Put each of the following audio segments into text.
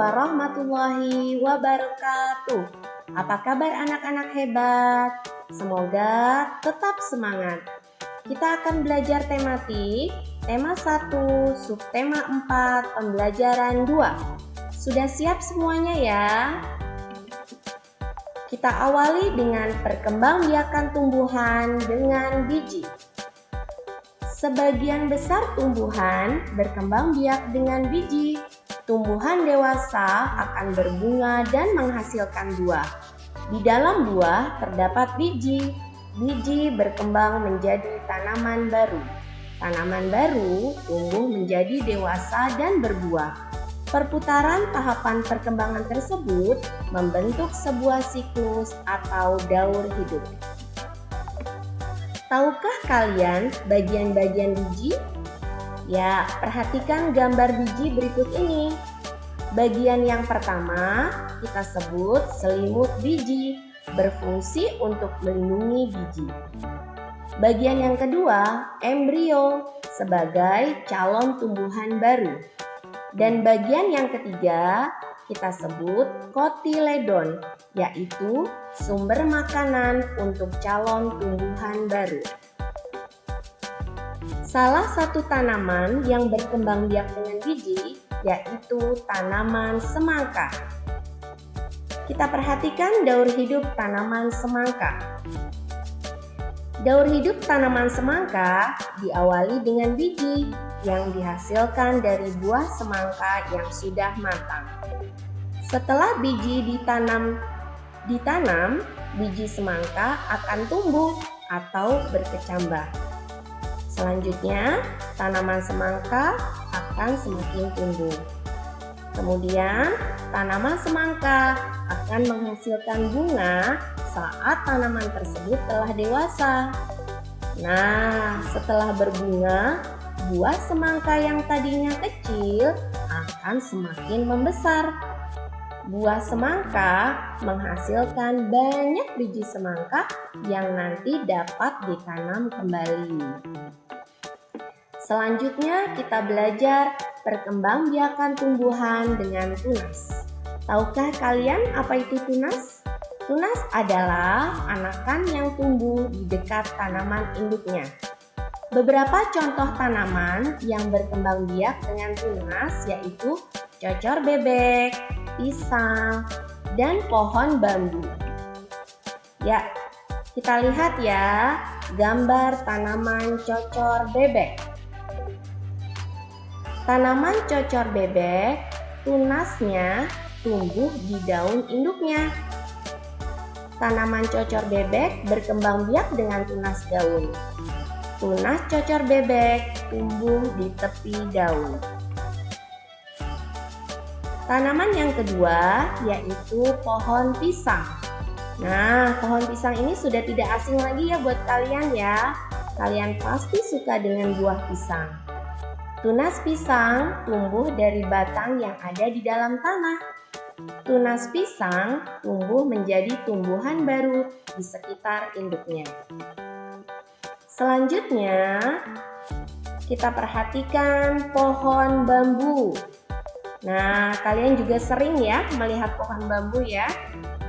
warahmatullahi wabarakatuh. Apa kabar anak-anak hebat? Semoga tetap semangat. Kita akan belajar tematik, tema 1, subtema 4, pembelajaran 2. Sudah siap semuanya ya? Kita awali dengan perkembangbiakan tumbuhan dengan biji. Sebagian besar tumbuhan berkembang biak dengan biji. Tumbuhan dewasa akan berbunga dan menghasilkan buah. Di dalam buah terdapat biji. Biji berkembang menjadi tanaman baru. Tanaman baru tumbuh menjadi dewasa dan berbuah. Perputaran tahapan perkembangan tersebut membentuk sebuah siklus atau daur hidup. Tahukah kalian bagian-bagian biji? Ya, perhatikan gambar biji berikut ini. Bagian yang pertama kita sebut selimut biji, berfungsi untuk melindungi biji. Bagian yang kedua, embrio, sebagai calon tumbuhan baru. Dan bagian yang ketiga kita sebut kotiledon, yaitu sumber makanan untuk calon tumbuhan baru. Salah satu tanaman yang berkembang biak dengan biji yaitu tanaman semangka. Kita perhatikan daur hidup tanaman semangka. Daur hidup tanaman semangka diawali dengan biji yang dihasilkan dari buah semangka yang sudah matang. Setelah biji ditanam, biji semangka akan tumbuh atau berkecambah. Selanjutnya, tanaman semangka akan semakin tumbuh. Kemudian, tanaman semangka akan menghasilkan bunga saat tanaman tersebut telah dewasa. Nah, setelah berbunga, buah semangka yang tadinya kecil akan semakin membesar. Buah semangka menghasilkan banyak biji semangka yang nanti dapat ditanam kembali. Selanjutnya kita belajar perkembangbiakan tumbuhan dengan tunas. Tahukah kalian apa itu tunas? Tunas adalah anakan yang tumbuh di dekat tanaman induknya. Beberapa contoh tanaman yang berkembang biak dengan tunas yaitu cocor bebek, pisang, dan pohon bambu. Ya, kita lihat ya gambar tanaman cocor bebek. Tanaman cocor bebek, tunasnya tumbuh di daun induknya. Tanaman cocor bebek berkembang biak dengan tunas daun. Tunas cocor bebek tumbuh di tepi daun. Tanaman yang kedua yaitu pohon pisang. Nah, pohon pisang ini sudah tidak asing lagi ya buat kalian ya. Kalian pasti suka dengan buah pisang. Tunas pisang tumbuh dari batang yang ada di dalam tanah. Tunas pisang tumbuh menjadi tumbuhan baru di sekitar induknya. Selanjutnya, kita perhatikan pohon bambu. Nah, kalian juga sering ya melihat pohon bambu ya.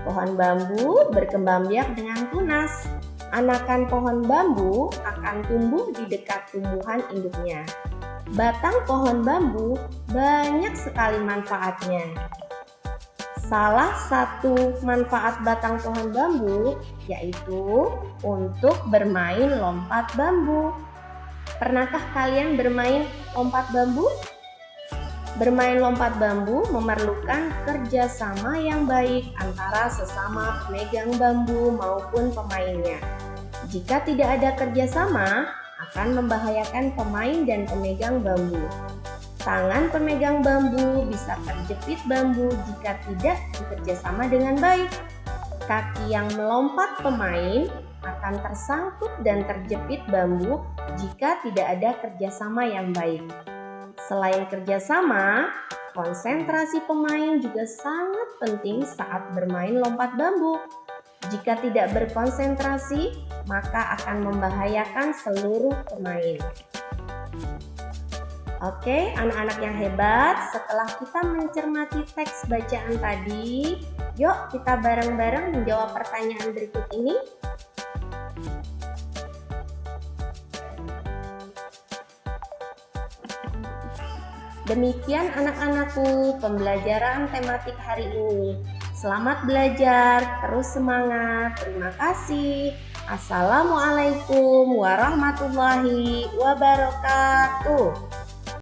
Pohon bambu berkembang biak dengan tunas. Anakan pohon bambu akan tumbuh di dekat tumbuhan induknya. Batang pohon bambu banyak sekali manfaatnya. Salah satu manfaat batang pohon bambu yaitu untuk bermain lompat bambu. Pernahkah kalian bermain lompat bambu? Bermain lompat bambu memerlukan kerjasama yang baik antara sesama pemegang bambu maupun pemainnya. Jika tidak ada kerjasama, akan membahayakan pemain dan pemegang bambu. Tangan pemegang bambu bisa terjepit bambu jika tidak bekerjasama dengan baik. Kaki yang melompat pemain akan tersangkut dan terjepit bambu jika tidak ada kerjasama yang baik. Selain kerjasama, konsentrasi pemain juga sangat penting saat bermain lompat bambu. Jika tidak berkonsentrasi, maka akan membahayakan seluruh pemain. Oke, anak-anak yang hebat, setelah kita mencermati teks bacaan tadi, yuk kita bareng-bareng menjawab pertanyaan berikut ini. Demikian anak-anakku pembelajaran tematik hari ini. Selamat belajar, terus semangat. Terima kasih. Assalamualaikum warahmatullahi wabarakatuh.